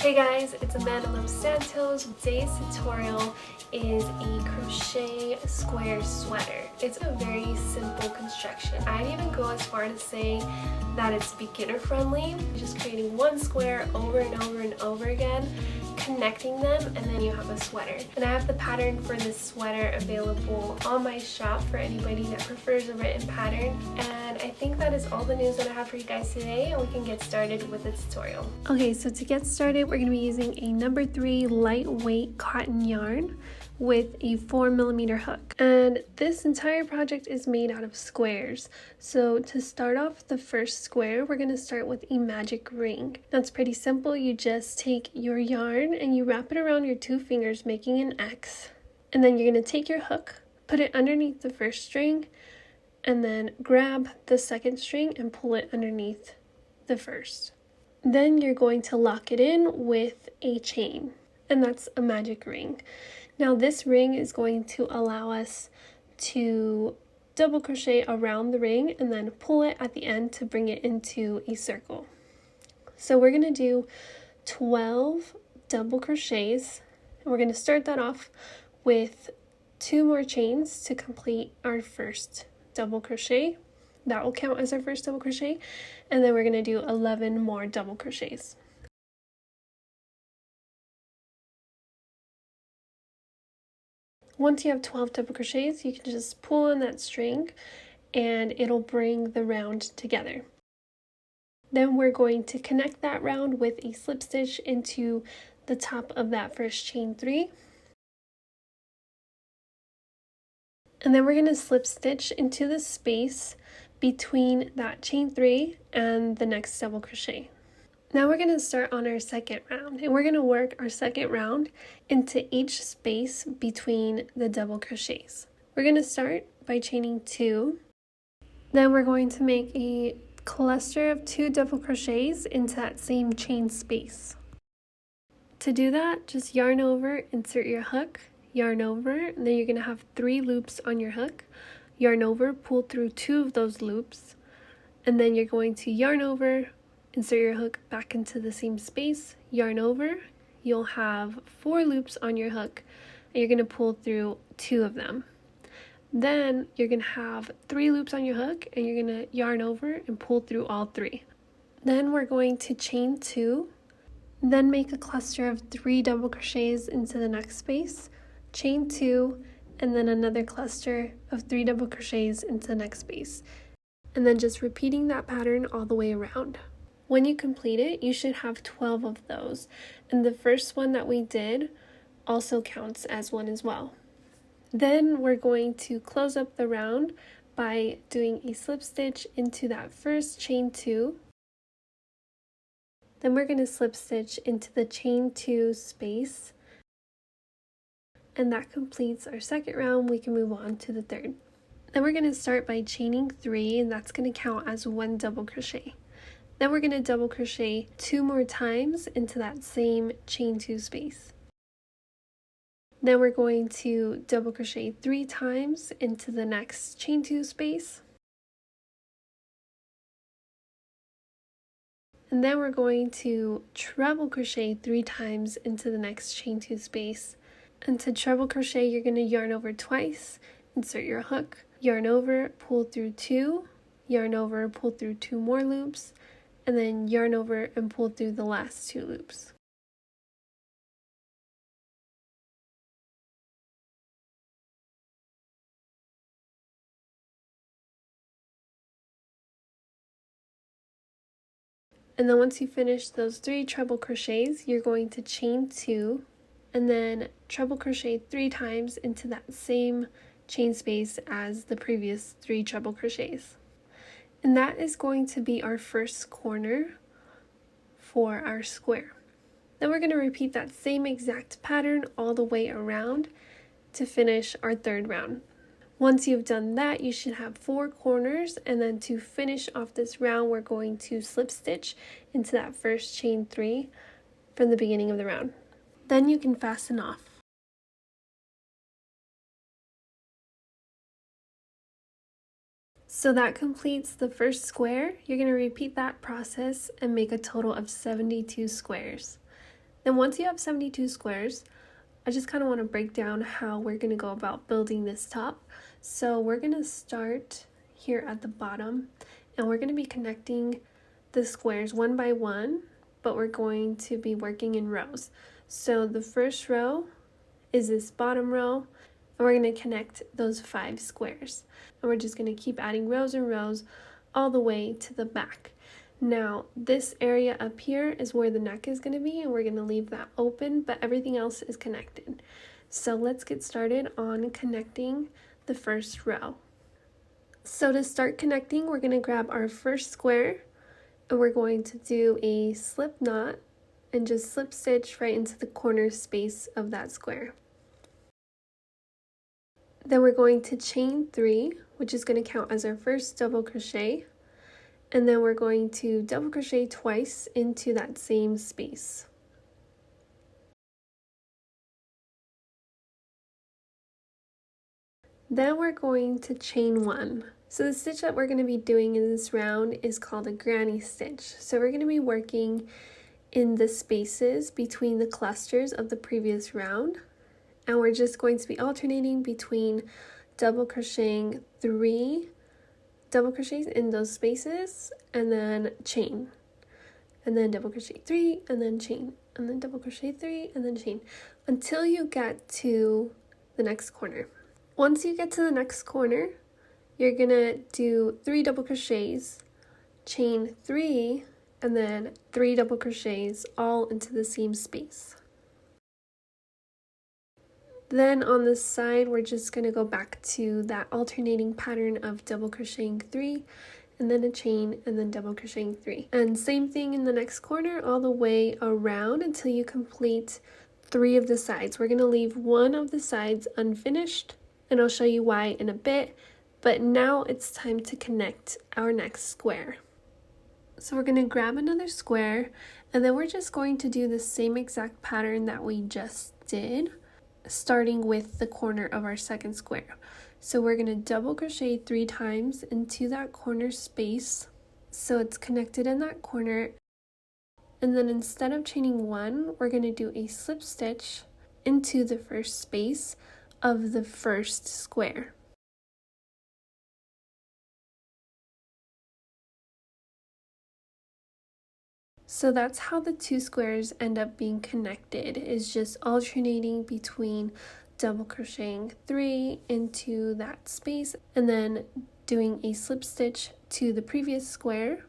Hey guys, it's Amanda Los Santos. Today's tutorial is a crochet square sweater. It's a very simple construction. I'd even go as far to say that it's beginner friendly. Just creating one square over and over and over again, connecting them, and then you have a sweater. And I have the pattern for this sweater available on my shop for anybody that prefers a written pattern. And I think that is all the news that I have for you guys today, and we can get started with the tutorial. Okay, so to get started, we're going to be using a number 3 lightweight cotton yarn with a 4mm hook. And this entire project is made out of squares. So to start off the first square, we're going to start with a magic ring. That's pretty simple. You just take your yarn and you wrap it around your 2 fingers, making an X. And then you're going to take your hook, put it underneath the first string, and then grab the second string and pull it underneath the first. Then you're going to lock it in with a chain, and that's a magic ring. Now this ring is going to allow us to double crochet around the ring and then pull it at the end to bring it into a circle. So we're going to do 12 double crochets, and we're going to start that off with 2 more chains to complete our first double crochet. That will count as our first double crochet, and then we're going to do 11 more double crochets. Once you have 12 double crochets, you can just pull on that string and it'll bring the round together. Then we're going to connect that round with a slip stitch into the top of that first chain 3. And then we're going to slip stitch into the space between that chain 3 and the next double crochet. Now we're going to start on our second round, and we're going to work our second round into each space between the double crochets. We're going to start by chaining 2. Then we're going to make a cluster of 2 double crochets into that same chain space. To do that, just yarn over, insert your hook, yarn over, and then you're going to have 3 loops on your hook. Yarn over, pull through 2 of those loops, and then you're going to yarn over, insert your hook back into the same space, yarn over. You'll have 4 loops on your hook, and you're going to pull through 2 of them. Then you're going to have 3 loops on your hook, and you're going to yarn over and pull through all 3. Then we're going to chain 2, then make a cluster of 3 double crochets into the next space, chain 2, and then another cluster of 3 double crochets into the next space, and then just repeating that pattern all the way around. When you complete it, you should have 12 of those, and the first one that we did also counts as one as well. Then we're going to close up the round by doing a slip stitch into that first chain 2. Then we're going to slip stitch into the chain 2 space, and that completes our second round. We can move on to the third. Then we're going to start by chaining 3, and that's going to count as 1 double crochet. Then we're going to double crochet 2 more times into that same chain 2 space. Then we're going to double crochet 3 times into the next chain 2 space. And then we're going to treble crochet 3 times into the next chain 2 space. And to treble crochet, you're going to yarn over twice, insert your hook, yarn over, pull through 2, yarn over, pull through 2 more loops, and then yarn over and pull through the last 2 loops. And then once you finish those 3 treble crochets, you're going to chain 2 and then treble crochet 3 times into that same chain space as the previous 3 treble crochets. And that is going to be our first corner for our square. Then we're going to repeat that same exact pattern all the way around to finish our third round. Once you've done that, you should have 4 corners, and then to finish off this round, we're going to slip stitch into that first chain 3 from the beginning of the round. Then you can fasten off. So that completes the first square. You're going to repeat that process and make a total of 72 squares. Then once you have 72 squares, I just kind of want to break down how we're going to go about building this top. So we're going to start here at the bottom, and we're going to be connecting the squares one by one, but we're going to be working in rows. So the first row is this bottom row, and we're going to connect those 5 squares. And we're just going to keep adding rows and rows all the way to the back. Now, this area up here is where the neck is going to be, and we're going to leave that open, but everything else is connected. So let's get started on connecting the first row. So to start connecting, we're going to grab our first square, and we're going to do a slip knot and just slip stitch right into the corner space of that square. Then we're going to chain 3, which is going to count as our first double crochet. And then we're going to double crochet twice into that same space. Then we're going to chain 1. So the stitch that we're going to be doing in this round is called a granny stitch. So we're going to be working in the spaces between the clusters of the previous round. And we're just going to be alternating between double crocheting 3 double crochets in those spaces, and then chain, and then double crochet 3, and then chain, and then double crochet 3, and then chain, until you get to the next corner. Once you get to the next corner, you're gonna do 3 double crochets, chain 3, and then 3 double crochets all into the same space. Then on this side, we're just going to go back to that alternating pattern of double crocheting 3, and then a chain, and then double crocheting 3. And same thing in the next corner all the way around until you complete 3 of the sides. We're going to leave 1 of the sides unfinished, and I'll show you why in a bit. But now it's time to connect our next square. So we're going to grab another square, and then we're just going to do the same exact pattern that we just did, starting with the corner of our second square. So we're going to double crochet 3 times into that corner space so it's connected in that corner, and then instead of chaining 1, we're going to do a slip stitch into the first space of the first square. So that's how the 2 squares end up being connected, is just alternating between double crocheting 3 into that space and then doing a slip stitch to the previous square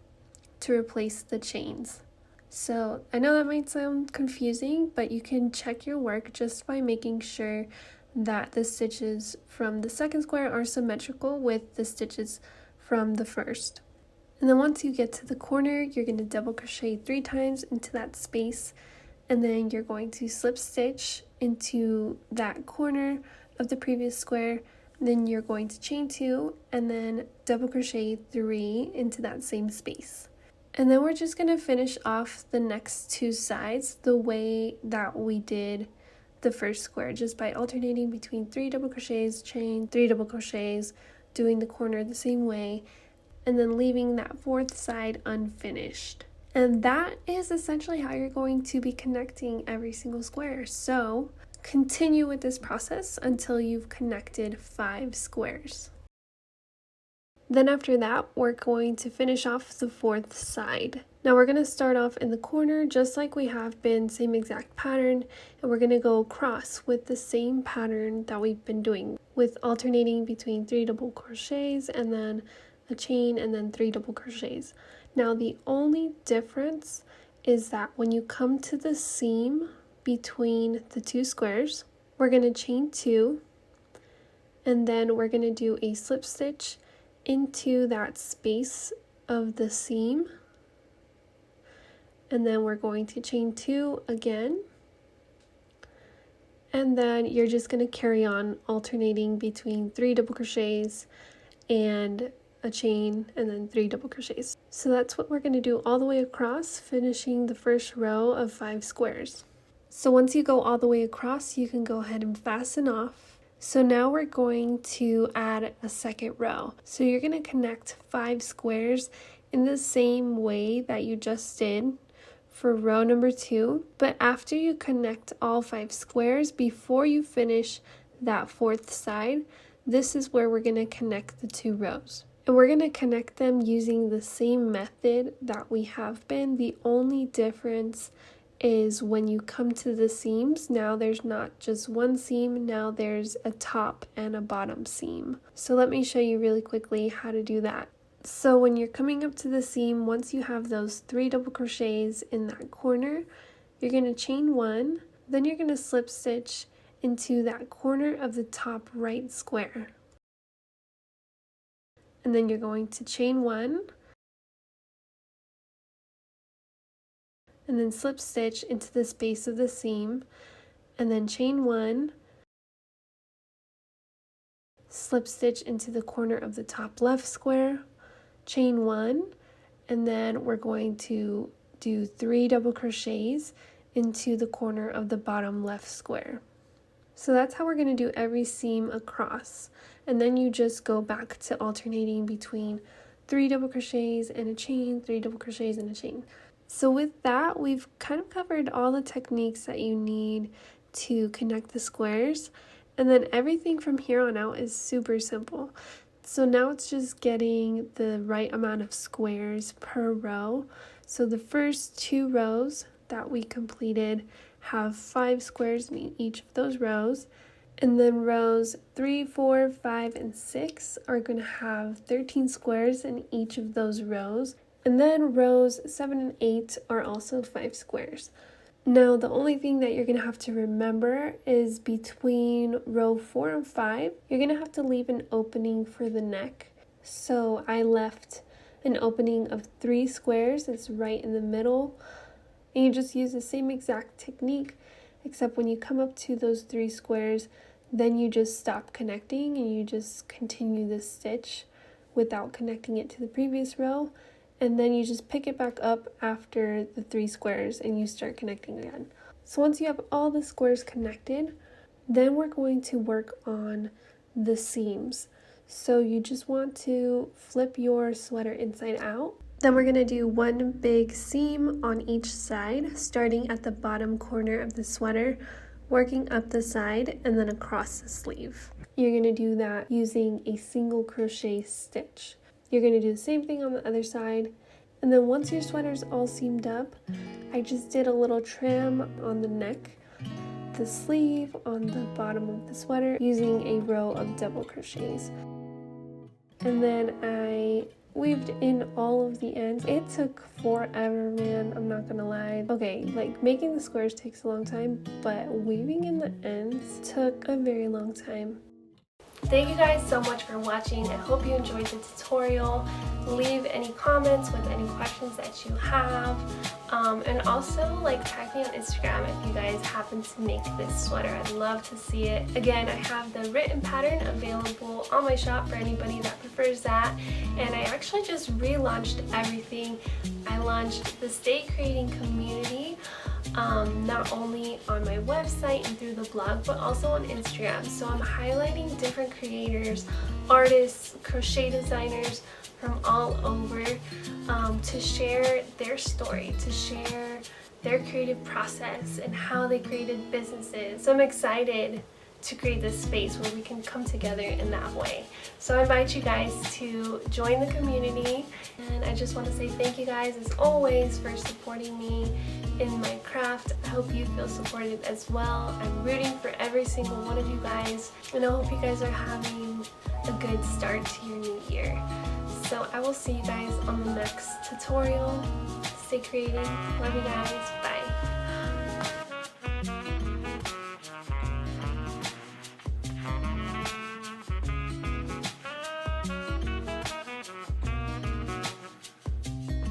to replace the chains. So I know that might sound confusing, but you can check your work just by making sure that the stitches from the second square are symmetrical with the stitches from the first. And then once you get to the corner, you're going to double crochet 3 times into that space, and then you're going to slip stitch into that corner of the previous square. Then you're going to chain 2 and then double crochet 3 into that same space. And then we're just going to finish off the next 2 sides the way that we did the first square, just by alternating between 3 double crochets, chain, 3 double crochets, doing the corner the same way, and then leaving that 4th side unfinished. And that is essentially how you're going to be connecting every single square. So continue with this process until you've connected 5 squares. Then after that, we're going to finish off the 4th side. Now we're going to start off in the corner just like we have been, same exact pattern, and we're going to go across with the same pattern that we've been doing, with alternating between 3 double crochets and then a chain and then 3 double crochets. Now the only difference is that when you come to the seam between the 2 squares, we're going to chain 2, and then we're going to do a slip stitch into that space of the seam, and then we're going to chain 2 again, and then you're just going to carry on alternating between 3 double crochets and a chain and then 3 double crochets. So that's what we're going to do all the way across, finishing the first row of 5 squares. So once you go all the way across, you can go ahead and fasten off. So now we're going to add a second row. So you're going to connect 5 squares in the same way that you just did for row number 2, but after you connect all 5 squares, before you finish that 4th side, this is where we're going to connect the 2 rows. And we're going to connect them using the same method that we have been. The only difference is when you come to the seams, now there's not just one seam, now there's a top and a bottom seam. So let me show you really quickly how to do that. So when you're coming up to the seam, once you have those 3 double crochets in that corner, you're going to chain 1, then you're going to slip stitch into that corner of the top right square. And then you're going to chain 1, and then slip stitch into the space of the seam, and then chain 1, slip stitch into the corner of the top left square, chain 1, and then we're going to do 3 double crochets into the corner of the bottom left square. So that's how we're going to do every seam across, and then you just go back to alternating between 3 double crochets and a chain, 3 double crochets and a chain. So with that, we've kind of covered all the techniques that you need to connect the squares, and then everything from here on out is super simple. So now it's just getting the right amount of squares per row. So the first 2 rows that we completed have 5 squares in each of those rows, and then rows 3, 4, 5, and 6 are going to have 13 squares in each of those rows, and then rows 7 and 8 are also 5 squares. Now the only thing that you're going to have to remember is between row 4 and 5, you're going to have to leave an opening for the neck. So I left an opening of 3 squares, it's right in the middle, and you just use the same exact technique, except when you come up to those 3 squares, then you just stop connecting and you just continue the stitch without connecting it to the previous row, and then you just pick it back up after the 3 squares and you start connecting again. So once you have all the squares connected, then we're going to work on the seams. So you just want to flip your sweater inside out. Then we're going to do 1 big seam on each side, starting at the bottom corner of the sweater, working up the side and then across the sleeve. You're going to do that using a single crochet stitch. You're going to do the same thing on the other side, and then once your sweater's all seamed up, I just did a little trim on the neck, the sleeve, on the bottom of the sweater using a row of double crochets. And then I weaved in all of the ends. It took forever, man, I'm not gonna lie. Okay, like making the squares takes a long time, but weaving in the ends took a very long time. Thank you guys so much for watching. I hope you enjoyed the tutorial. Leave any comments with any questions that you have. And also tag me on Instagram if you guys happen to make this sweater. I'd love to see it. Again, I have the written pattern available on my shop for anybody that prefers that. And I actually just relaunched everything. I launched the Stay Creating community, not only on my website and through the blog, but also on Instagram. So I'm highlighting different creators, artists, crochet designers from all over to share their story, to share their creative process and how they created businesses. So I'm excited to create this space where we can come together in that way. So I invite you guys to join the community, and I just want to say thank you guys as always for supporting me in my craft. I hope you feel supported as well. I'm rooting for every single one of you guys, and I hope you guys are having a good start to your new year. So I will see you guys on the next tutorial. Stay creating. Love you guys. Bye.